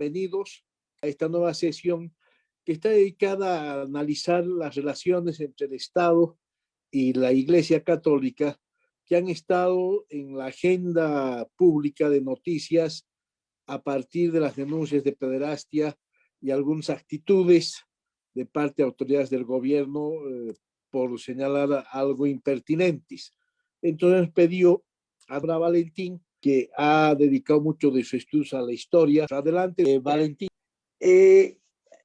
bienvenidos a esta nueva sesión que está dedicada a analizar las relaciones entre el Estado y la Iglesia Católica que han estado en la agenda pública de noticias a partir de las denuncias de pederastia y algunas actitudes de parte de autoridades del gobierno por señalar algo impertinentes. Entonces pidió a Valentín, que ha dedicado mucho de su estudio a la historia. Adelante, Valentín.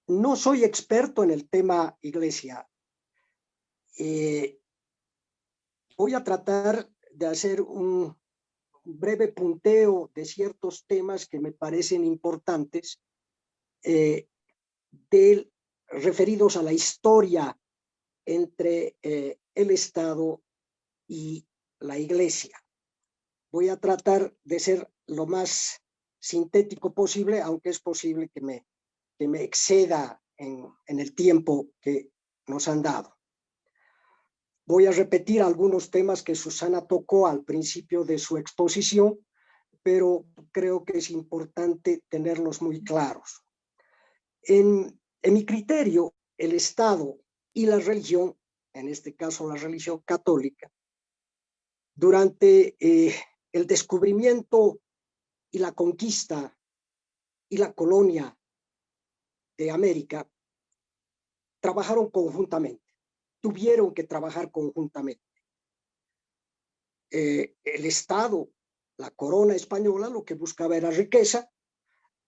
No soy experto en el tema iglesia. Voy a tratar de hacer un breve punteo de ciertos temas que me parecen importantes referidos a la historia entre el Estado y la Iglesia. Voy a tratar de ser lo más sintético posible, aunque es posible que me exceda en el tiempo que nos han dado. Voy a repetir algunos temas que Susana tocó al principio de su exposición, pero creo que es importante tenerlos muy claros. En mi criterio, el Estado y la religión, en este caso la religión católica, durante el descubrimiento y la conquista y la colonia de América, trabajaron conjuntamente, tuvieron que trabajar conjuntamente. El Estado, la corona española, lo que buscaba era riqueza,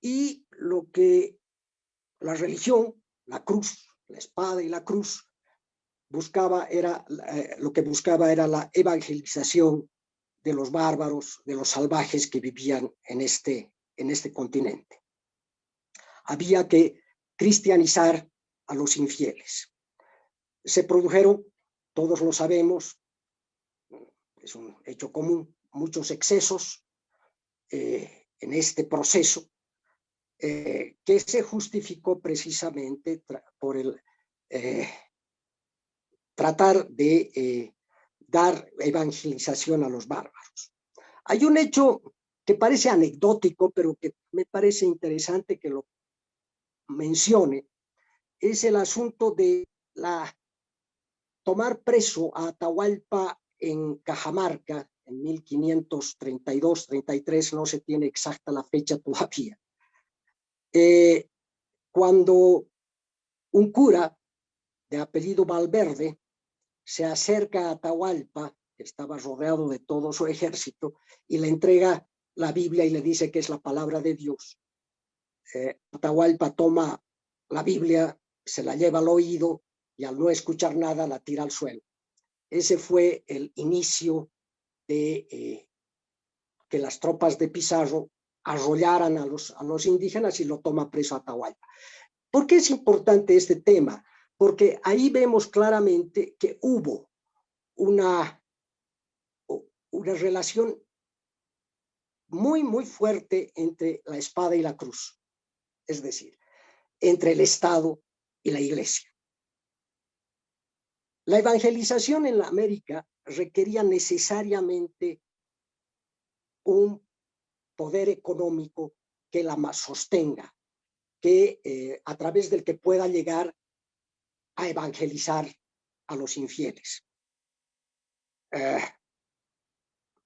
y lo que la religión, la cruz, la espada y la cruz, lo que buscaba era la evangelización de los bárbaros, de los salvajes que vivían en este continente. Había que cristianizar a los infieles. Se produjeron, todos lo sabemos, es un hecho común, muchos excesos en este proceso, que se justificó precisamente por el tratar de dar evangelización a los bárbaros. Hay un hecho que parece anecdótico, pero que me parece interesante que lo mencione, es el asunto de tomar preso a Atahualpa en Cajamarca en 1532-33, no se tiene exacta la fecha todavía. Cuando un cura de apellido Valverde se acerca a Atahualpa, que estaba rodeado de todo su ejército, y le entrega la Biblia y le dice que es la palabra de Dios. Atahualpa toma la Biblia, se la lleva al oído y al no escuchar nada la tira al suelo. Ese fue el inicio de que las tropas de Pizarro arrollaran a los indígenas y lo toma preso a Atahualpa. ¿Por qué es importante este tema? Porque ahí vemos claramente que hubo una relación muy, muy fuerte entre la espada y la cruz, es decir, entre el Estado y la Iglesia. La evangelización en la América requería necesariamente un poder económico que la sostenga, a través del que pueda llegar a evangelizar a los infieles.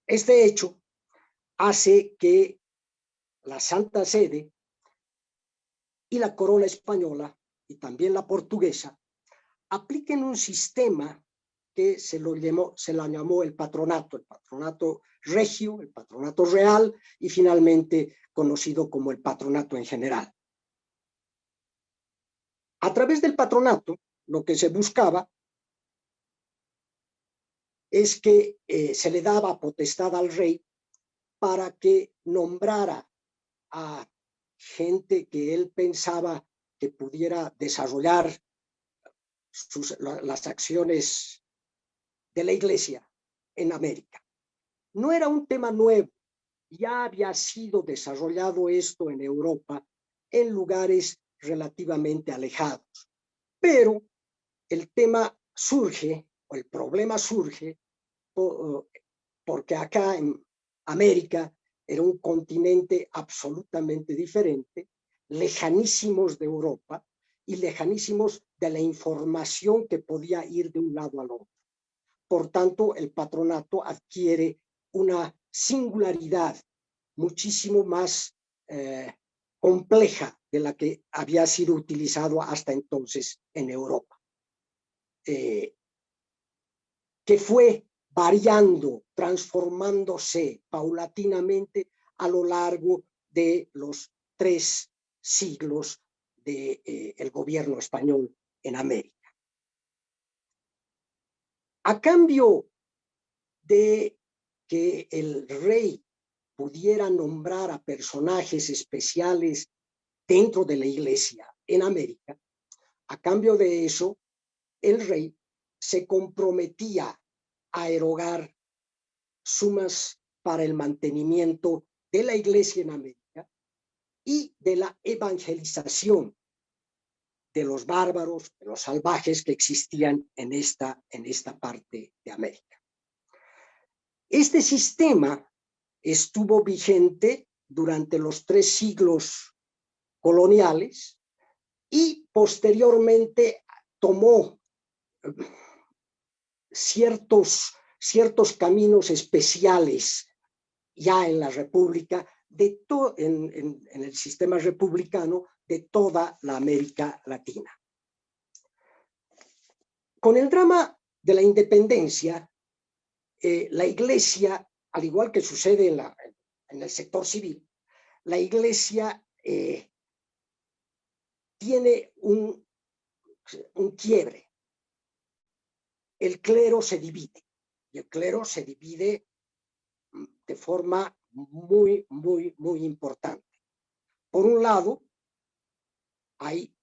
Este hecho hace que la Santa Sede y la corona española y también la portuguesa apliquen un sistema que se la llamó el patronato regio, el patronato real y finalmente conocido como el patronato en general. A través del patronato, lo que se buscaba es que se le daba potestad al rey para que nombrara a gente que él pensaba que pudiera desarrollar las acciones de la Iglesia en América. No era un tema nuevo, ya había sido desarrollado esto en Europa en lugares relativamente alejados, pero el tema surge, o el problema surge, porque acá en América era un continente absolutamente diferente lejanísimos de Europa y lejanísimos de la información que podía ir de un lado al otro. Por tanto, el patronato adquiere una singularidad muchísimo más compleja de la que había sido utilizado hasta entonces en Europa, que fue variando, transformándose paulatinamente a lo largo de los 3 siglos del gobierno español en América. A cambio de que el rey pudiera nombrar a personajes especiales dentro de la iglesia en América, a cambio de eso, el rey se comprometía a erogar sumas para el mantenimiento de la iglesia en América y de la evangelización de los bárbaros, de los salvajes que existían en esta parte de América. Este sistema estuvo vigente durante los 3 siglos coloniales y posteriormente tomó ciertos caminos especiales ya en la República, en el sistema republicano de toda la América Latina. Con el drama de la independencia, la iglesia, al igual que sucede en el sector civil, la iglesia tiene un quiebre. El clero se divide, y el clero se divide de forma muy, muy, muy importante. Por un lado, hay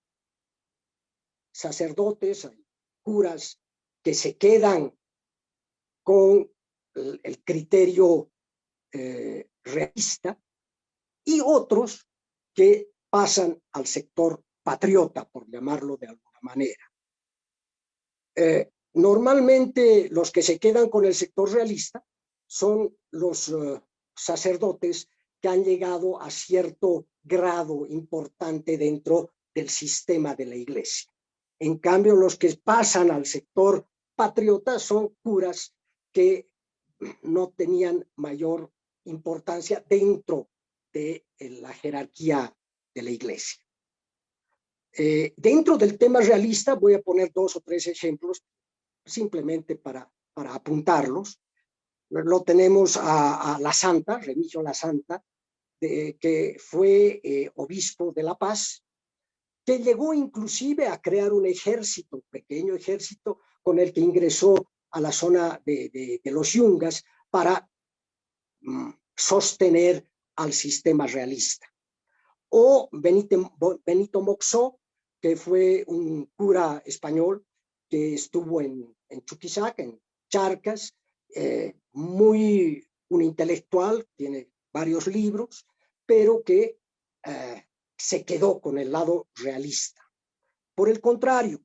sacerdotes, hay curas que se quedan con el criterio realista y otros que pasan al sector patriota, por llamarlo de alguna manera. Normalmente los que se quedan con el sector realista son los sacerdotes que han llegado a cierto grado importante dentro del sistema de la iglesia. En cambio, los que pasan al sector patriota son curas que no tenían mayor importancia dentro de la jerarquía de la iglesia. Dentro del tema realista voy a poner 2 o 3 ejemplos simplemente para apuntarlos. Lo tenemos a la Santa, Remigio la Santa, que fue obispo de La Paz, que llegó inclusive a crear un ejército, un pequeño ejército, con el que ingresó a la zona de los Yungas para sostener al sistema realista. O Benito Moxó, que fue un cura español que estuvo en Chuquisaca, en Charcas, un intelectual, tiene varios libros, pero que se quedó con el lado realista. Por el contrario,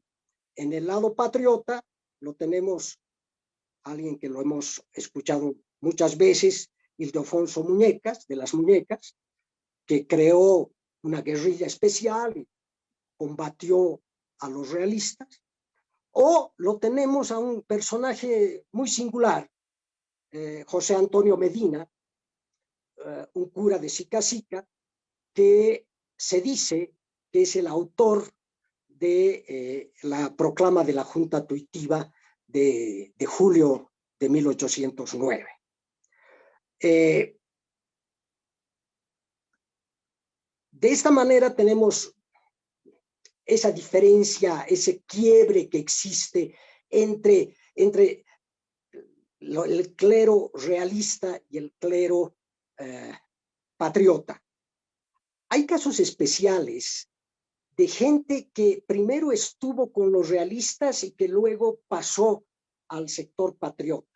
en el lado patriota lo tenemos alguien que lo hemos escuchado muchas veces, Ildefonso Muñecas, de las Muñecas, que creó una guerrilla especial y combatió a los realistas. O lo tenemos a un personaje muy singular, José Antonio Medina, un cura de Sica Sica, que se dice que es el autor de la proclama de la Junta Tuitiva de julio de 1809. De esta manera tenemos esa diferencia, ese quiebre que existe entre el clero realista y el clero patriota. Hay casos especiales de gente que primero estuvo con los realistas y que luego pasó al sector patriota.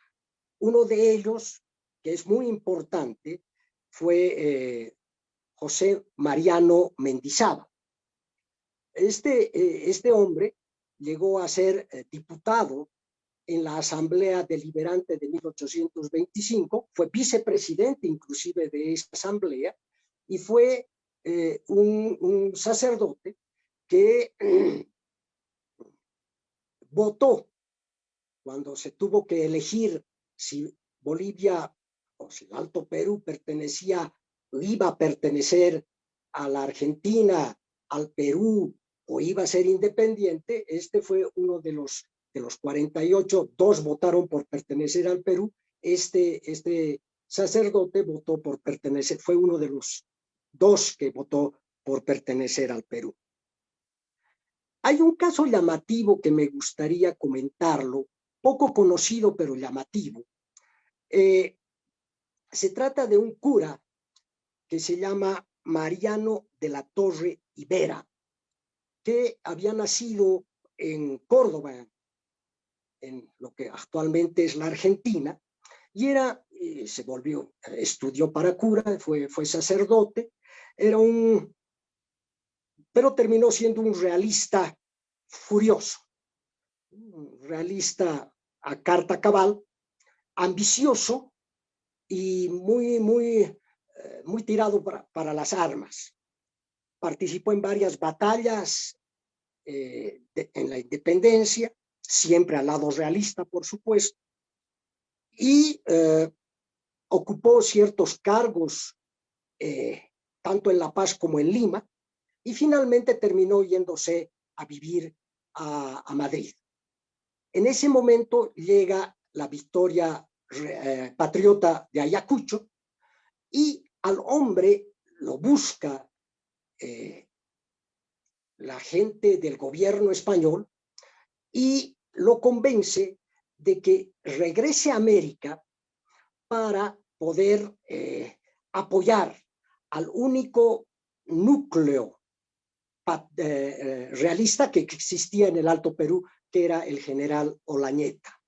Uno de ellos, que es muy importante, fue José Mariano Mendizábal. Este hombre llegó a ser diputado en la Asamblea Deliberante de 1825, fue vicepresidente inclusive de esa asamblea y fue un sacerdote que votó cuando se tuvo que elegir si Bolivia o si el Alto Perú iba a pertenecer a la Argentina, al Perú, o iba a ser independiente. Este fue uno de los 48, dos votaron por pertenecer al Perú. Este sacerdote votó por pertenecer, fue uno de los dos que votó por pertenecer al Perú. Hay un caso llamativo que me gustaría comentarlo, poco conocido pero llamativo. Se trata de un cura que se llama Mariano de la Torre Ibera, que había nacido en Córdoba, en lo que actualmente es la Argentina, y estudió para cura, fue sacerdote, pero terminó siendo un realista furioso, un realista a carta cabal, ambicioso y muy tirado para las armas. Participó en varias batallas en la independencia, siempre al lado realista, por supuesto, y ocupó ciertos cargos tanto en La Paz como en Lima, y finalmente terminó yéndose a vivir a Madrid. En ese momento llega la victoria patriota de Ayacucho, y al hombre lo busca la gente del gobierno español y lo convence de que regrese a América para poder apoyar al único núcleo realista que existía en el Alto Perú, que era el general Olañeta.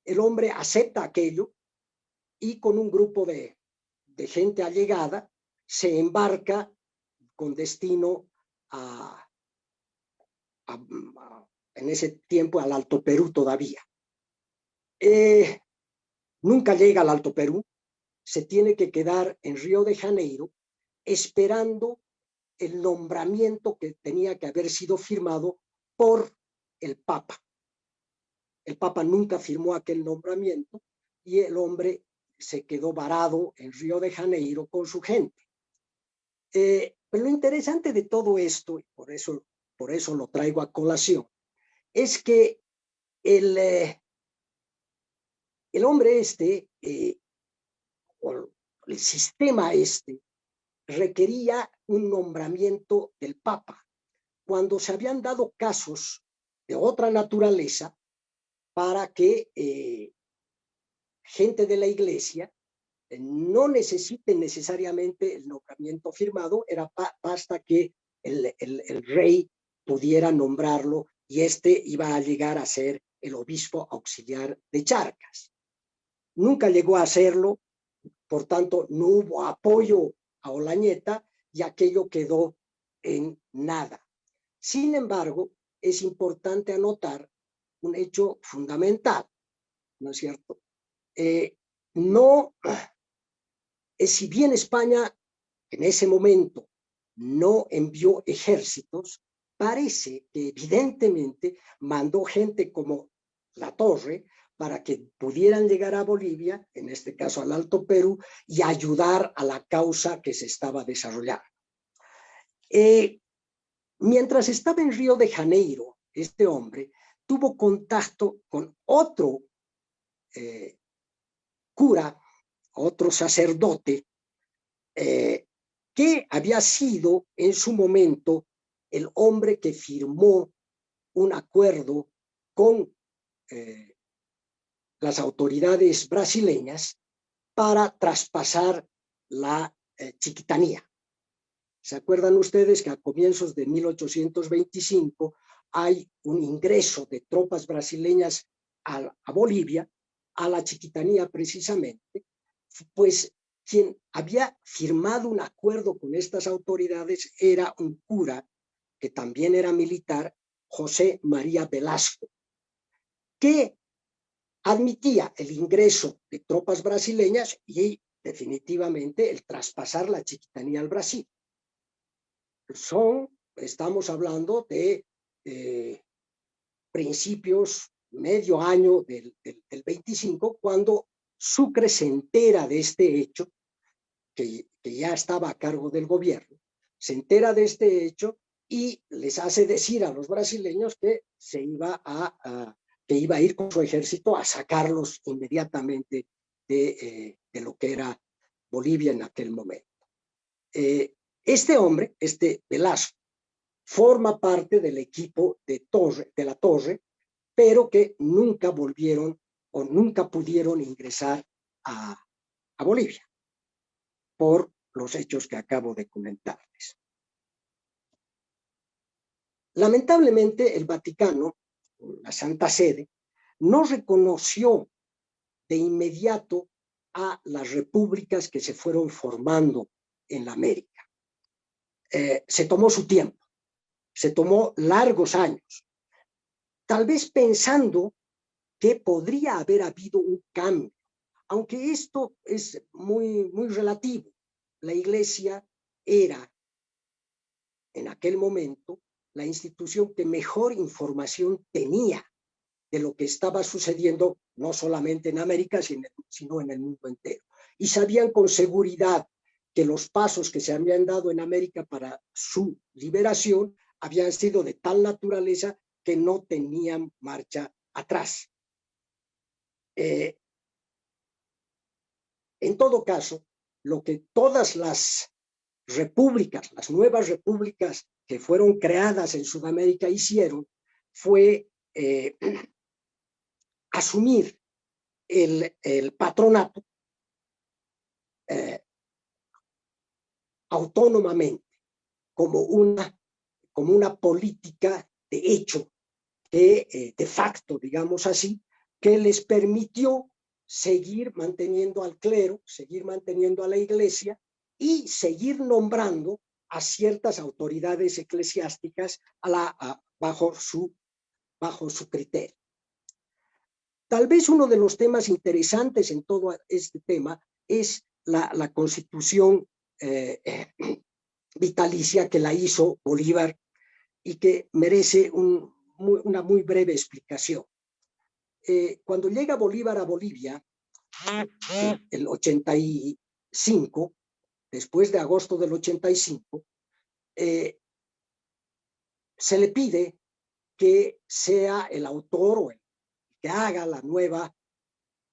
El hombre acepta aquello y con un grupo de gente allegada se embarca con destino en ese tiempo al Alto Perú todavía. Nunca llega al Alto Perú, se tiene que quedar en Río de Janeiro esperando el nombramiento que tenía que haber sido firmado por el Papa. El Papa nunca firmó aquel nombramiento y el hombre se quedó varado en Río de Janeiro con su gente. Pero lo interesante de todo esto, y por eso lo traigo a colación, es que el hombre o el sistema requería un nombramiento del Papa, cuando se habían dado casos de otra naturaleza para que gente de la Iglesia no necesiten necesariamente el nombramiento firmado, basta que el rey pudiera nombrarlo y iba a llegar a ser el obispo auxiliar de Charcas. Nunca llegó a hacerlo, por tanto no hubo apoyo a Olañeta y aquello quedó en nada. Sin embargo, es importante anotar un hecho fundamental, ¿no es cierto? Si bien España en ese momento no envió ejércitos, parece que evidentemente mandó gente como La Torre para que pudieran llegar a Bolivia, en este caso al Alto Perú, y ayudar a la causa que se estaba desarrollando. Mientras estaba en Río de Janeiro, este hombre tuvo contacto con otro cura, otro sacerdote, que había sido en su momento el hombre que firmó un acuerdo con las autoridades brasileñas para traspasar la Chiquitanía. ¿Se acuerdan ustedes que a comienzos de 1825 hay un ingreso de tropas brasileñas a Bolivia, a la Chiquitanía precisamente? Pues quien había firmado un acuerdo con estas autoridades era un cura que también era militar, José María Velasco, que admitía el ingreso de tropas brasileñas y definitivamente el traspasar la Chiquitanía al Brasil. estamos hablando de principios, medio año del 25, cuando Sucre se entera de este hecho, que ya estaba a cargo del gobierno, se entera de este hecho y les hace decir a los brasileños que que iba a ir con su ejército a sacarlos inmediatamente de lo que era Bolivia en aquel momento. Este hombre, este Velasco, forma parte del equipo de la Torre, pero que nunca volvieron o nunca pudieron ingresar a Bolivia por los hechos que acabo de comentarles. Lamentablemente, el Vaticano, la Santa Sede, no reconoció de inmediato a las repúblicas que se fueron formando en la América. Se tomó su tiempo, se tomó largos años, tal vez pensando que podría haber habido un cambio, aunque esto es muy relativo. La Iglesia era, en aquel momento, la institución que mejor información tenía de lo que estaba sucediendo, no solamente en América, sino en el mundo entero. Y sabían con seguridad que los pasos que se habían dado en América para su liberación habían sido de tal naturaleza que no tenían marcha atrás. En todo caso, lo que todas las repúblicas, las nuevas repúblicas que fueron creadas en Sudamérica hicieron fue asumir el patronato autónomamente como una política de hecho, de facto, digamos así, que les permitió seguir manteniendo al clero, seguir manteniendo a la iglesia y seguir nombrando a ciertas autoridades eclesiásticas bajo su criterio. Tal vez uno de los temas interesantes en todo este tema es la constitución vitalicia que la hizo Bolívar y que merece una muy breve explicación. Cuando llega Bolívar a Bolivia, el 85, después de agosto del 85, se le pide que sea el autor o el que haga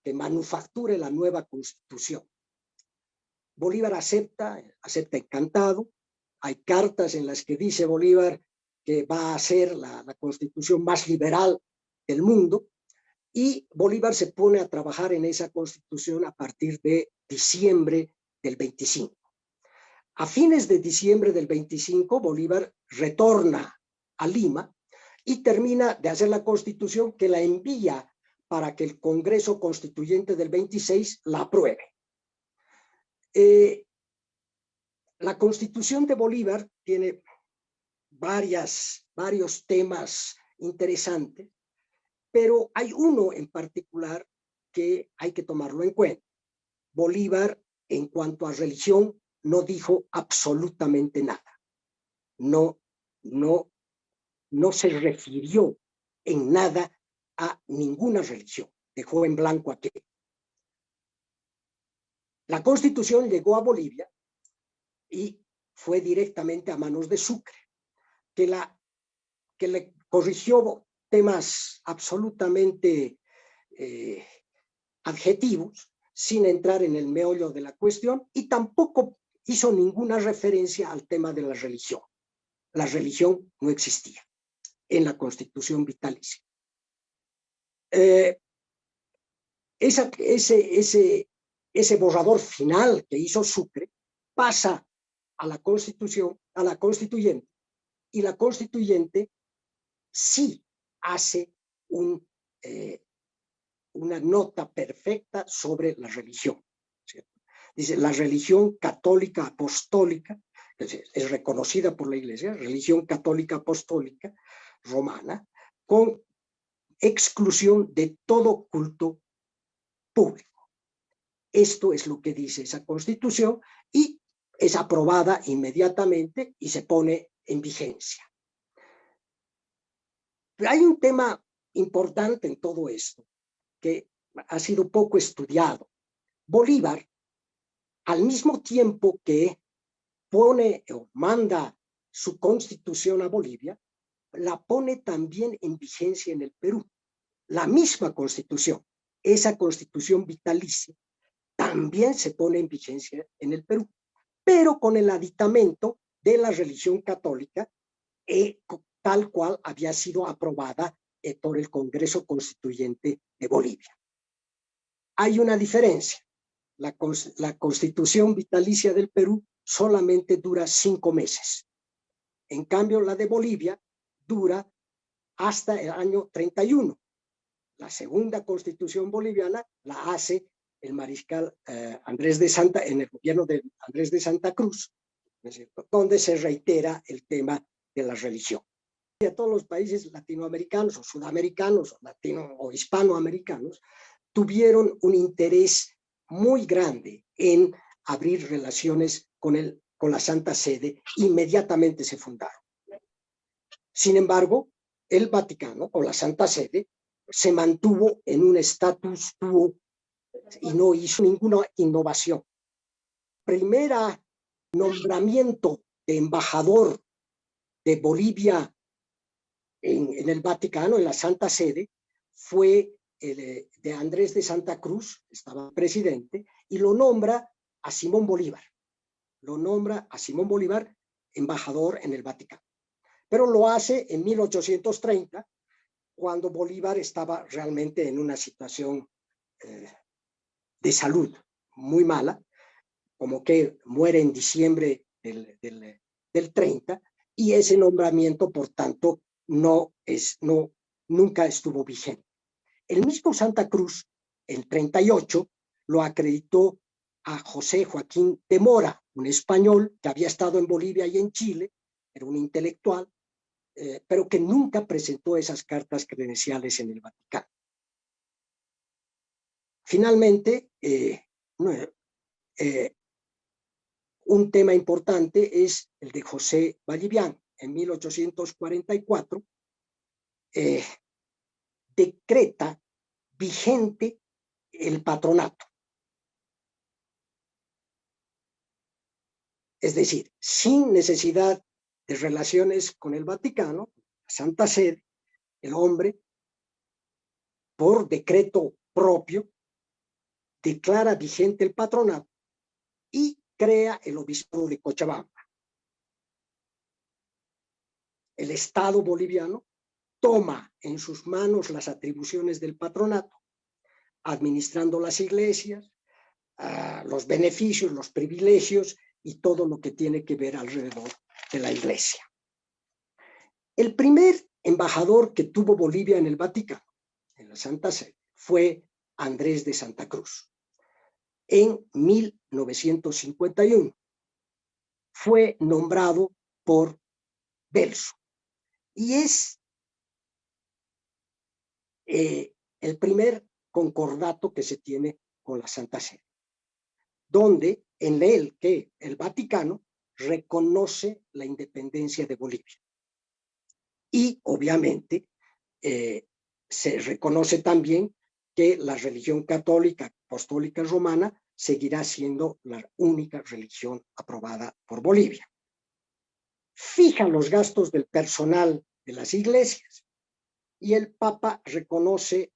que manufacture la nueva constitución. Bolívar acepta encantado. Hay cartas en las que dice Bolívar que va a ser la constitución más liberal del mundo, y Bolívar se pone a trabajar en esa constitución a partir de diciembre del 25. A fines de diciembre del 25, Bolívar retorna a Lima y termina de hacer la constitución, que la envía para que el Congreso Constituyente del 26 la apruebe. La constitución de Bolívar tiene varios temas interesantes, pero hay uno en particular que hay que tomarlo en cuenta. Bolívar, en cuanto a religión, no dijo absolutamente nada. No se refirió en nada a ninguna religión. Dejó en blanco aquello. La Constitución llegó a Bolivia y fue directamente a manos de Sucre, que le corrigió temas absolutamente adjetivos, sin entrar en el meollo de la cuestión, y tampoco hizo ninguna referencia al tema de la religión. La religión no existía en la Constitución vitalicia. Ese borrador final que hizo Sucre pasa a la constituyente, y la constituyente sí hace una nota perfecta sobre la religión, ¿cierto? Dice: la religión católica apostólica es reconocida por la Iglesia, religión católica apostólica romana, con exclusión de todo culto público. Esto es lo que dice esa constitución, y es aprobada inmediatamente y se pone en vigencia. Pero hay un tema importante en todo esto que ha sido poco estudiado. Bolívar, al mismo tiempo que pone o manda su constitución a Bolivia, la pone también en vigencia en el Perú. La misma constitución, esa constitución vitalicia, también se pone en vigencia en el Perú, pero con el aditamento de la religión católica, tal cual había sido aprobada por el Congreso Constituyente de Bolivia. Hay una diferencia. La constitución vitalicia del Perú solamente dura 5 meses. En cambio, la de Bolivia dura hasta el año 31. La segunda constitución boliviana la hace el mariscal Andrés de Santa, en el gobierno de Andrés de Santa Cruz, ¿no es cierto?, donde se reitera el tema de la religión. Y a todos los países latinoamericanos o sudamericanos o latino o hispanoamericanos tuvieron un interés muy grande en abrir relaciones con la Santa Sede. Inmediatamente se fundaron. Sin embargo, el Vaticano o la Santa Sede se mantuvo en un status quo y no hizo ninguna innovación. Primera nombramiento de embajador de Bolivia en el Vaticano, en la Santa Sede, fue de Andrés de Santa Cruz, estaba presidente, y lo nombra a Simón Bolívar. Lo nombra a Simón Bolívar embajador en el Vaticano. Pero lo hace en 1830, cuando Bolívar estaba realmente en una situación de salud muy mala, como que muere en diciembre del 30, y ese nombramiento, por tanto, nunca estuvo vigente. El mismo Santa Cruz, el 38, lo acreditó a José Joaquín de Mora, un español que había estado en Bolivia y en Chile, era un intelectual, pero que nunca presentó esas cartas credenciales en el Vaticano. Finalmente, un tema importante es el de José Vallivian. En 1844 decreta vigente el patronato. Es decir, sin necesidad de relaciones con el Vaticano, la Santa Sede, el hombre, por decreto propio, declara vigente el patronato y crea el obispado de Cochabamba. El Estado boliviano toma en sus manos las atribuciones del patronato, administrando las iglesias, los beneficios, los privilegios y todo lo que tiene que ver alrededor de la iglesia. El primer embajador que tuvo Bolivia en el Vaticano, en la Santa Sede, fue Andrés de Santa Cruz. En 1951 fue nombrado por Belso y es el primer concordato que se tiene con la Santa Sede, donde en él que el Vaticano reconoce la independencia de Bolivia. Y obviamente se reconoce también que la religión católica apostólica romana seguirá siendo la única religión aprobada por Bolivia. Fija los gastos del personal de las iglesias y el Papa reconoce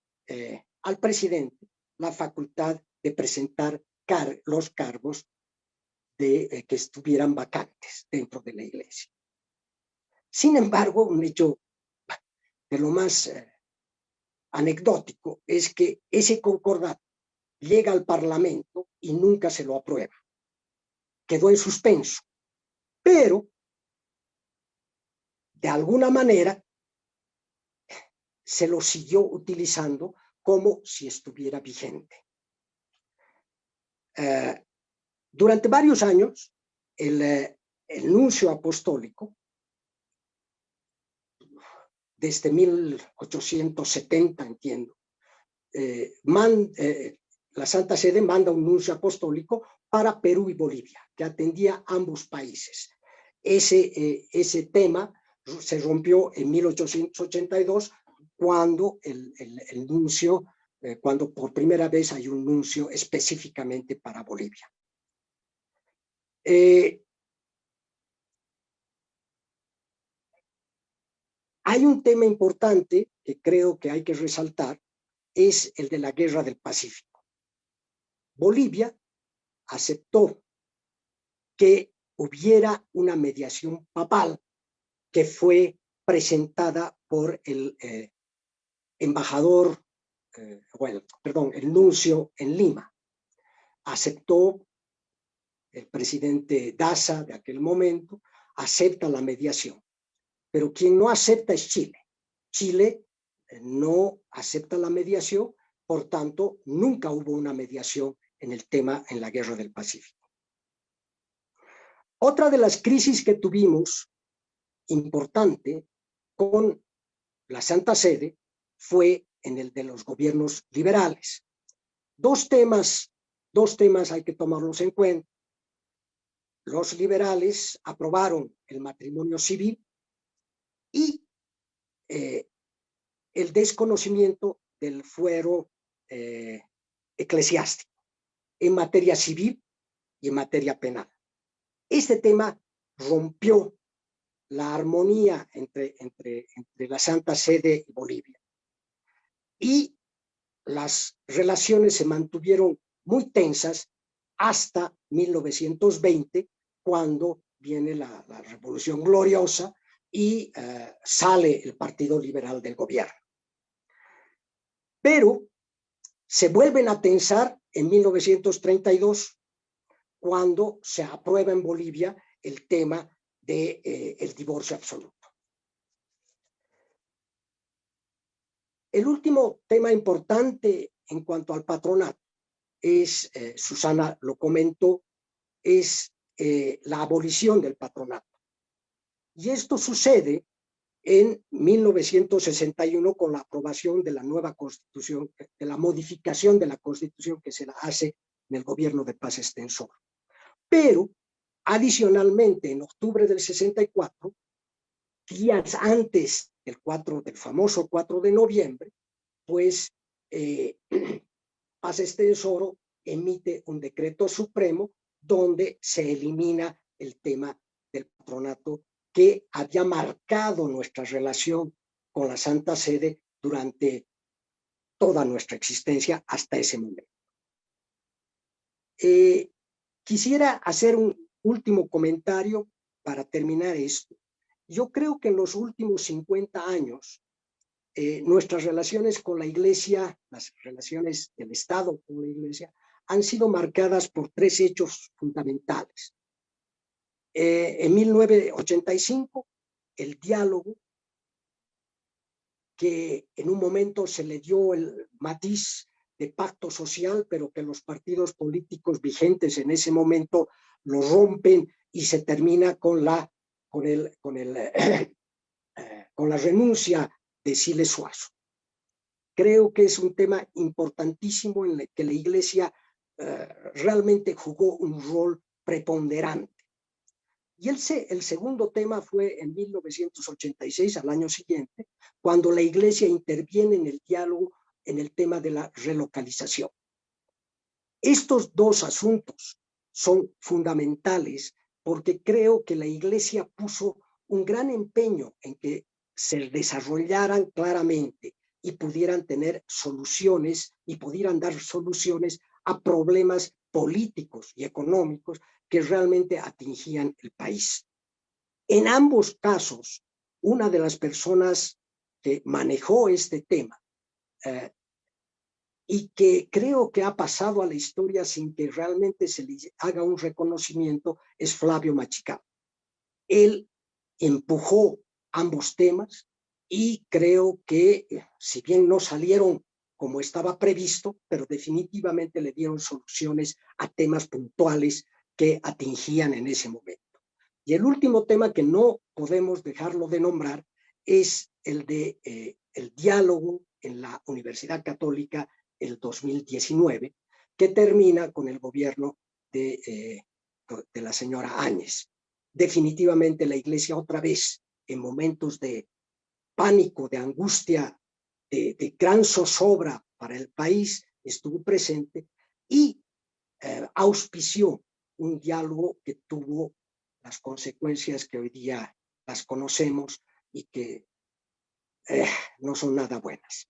al presidente la facultad de presentar los cargos que estuvieran vacantes dentro de la iglesia. Sin embargo, un hecho de lo más anecdótico es que ese concordato llega al Parlamento y nunca se lo aprueba. Quedó en suspenso, pero de alguna manera se lo siguió utilizando como si estuviera vigente. Durante varios años, el nuncio apostólico, desde 1870, entiendo, la Santa Sede manda un nuncio apostólico para Perú y Bolivia, que atendía ambos países. Ese tema se rompió en 1882 cuando el nuncio, cuando por primera vez hay un nuncio específicamente para Bolivia. Hay un tema importante que creo que hay que resaltar, es el de la Guerra del Pacífico. Bolivia aceptó que hubiera una mediación papal que fue presentada por el embajador, el nuncio en Lima. Aceptó el presidente Daza de aquel momento, acepta la mediación. Pero quien no acepta es Chile. Chile no acepta la mediación, por tanto, nunca hubo una mediación en el tema en la Guerra del Pacífico. Otra de las crisis que tuvimos, importante, con la Santa Sede, fue en el de los gobiernos liberales. Dos temas hay que tomarlos en cuenta. Los liberales aprobaron el matrimonio civil y el desconocimiento del fuero eclesiástico en materia civil y en materia penal. Este tema rompió la armonía entre la Santa Sede y Bolivia. Y las relaciones se mantuvieron muy tensas hasta 1920, cuando viene la Revolución Gloriosa y sale el Partido Liberal del gobierno. Pero se vuelven a tensar en 1932, cuando se aprueba en Bolivia el tema del divorcio absoluto. El último tema importante en cuanto al patronato es, Susana lo comentó, es la abolición del patronato. Y esto sucede en 1961 con la aprobación de la nueva constitución, de la modificación de la constitución que se la hace en el gobierno de Paz Extensor. Pero, adicionalmente, en octubre del 64, días antes del famoso 4 de noviembre, pues Paz Extensor emite un decreto supremo donde se elimina el tema del patronato que había marcado nuestra relación con la Santa Sede durante toda nuestra existencia hasta ese momento. Quisiera hacer un último comentario para terminar esto. Yo creo que en los últimos 50 años, nuestras relaciones con la Iglesia, las relaciones del Estado con la Iglesia, han sido marcadas por tres hechos fundamentales. En 1985, el diálogo, que en un momento se le dio el matiz de pacto social, pero que los partidos políticos vigentes en ese momento lo rompen y se termina con la renuncia de Siles Suazo. Creo que es un tema importantísimo en el que la Iglesia realmente jugó un rol preponderante. Y el segundo tema fue en 1986, al año siguiente, cuando la Iglesia interviene en el diálogo en el tema de la relocalización. Estos dos asuntos son fundamentales porque creo que la Iglesia puso un gran empeño en que se desarrollaran claramente y pudieran tener soluciones y pudieran dar soluciones a problemas políticos y económicos que realmente atingían el país. En ambos casos, una de las personas que manejó este tema y que creo que ha pasado a la historia sin que realmente se le haga un reconocimiento es Flavio Machicao. Él empujó ambos temas y creo que, si bien no salieron como estaba previsto, pero definitivamente le dieron soluciones a temas puntuales que atingían en ese momento. Y el último tema que no podemos dejarlo de nombrar es el de el diálogo en la Universidad Católica el 2019, que termina con el gobierno de la señora Áñez. Definitivamente la Iglesia otra vez, en momentos de pánico, de angustia, de gran zozobra para el país, estuvo presente y auspició un diálogo que tuvo las consecuencias que hoy día las conocemos y que no son nada buenas.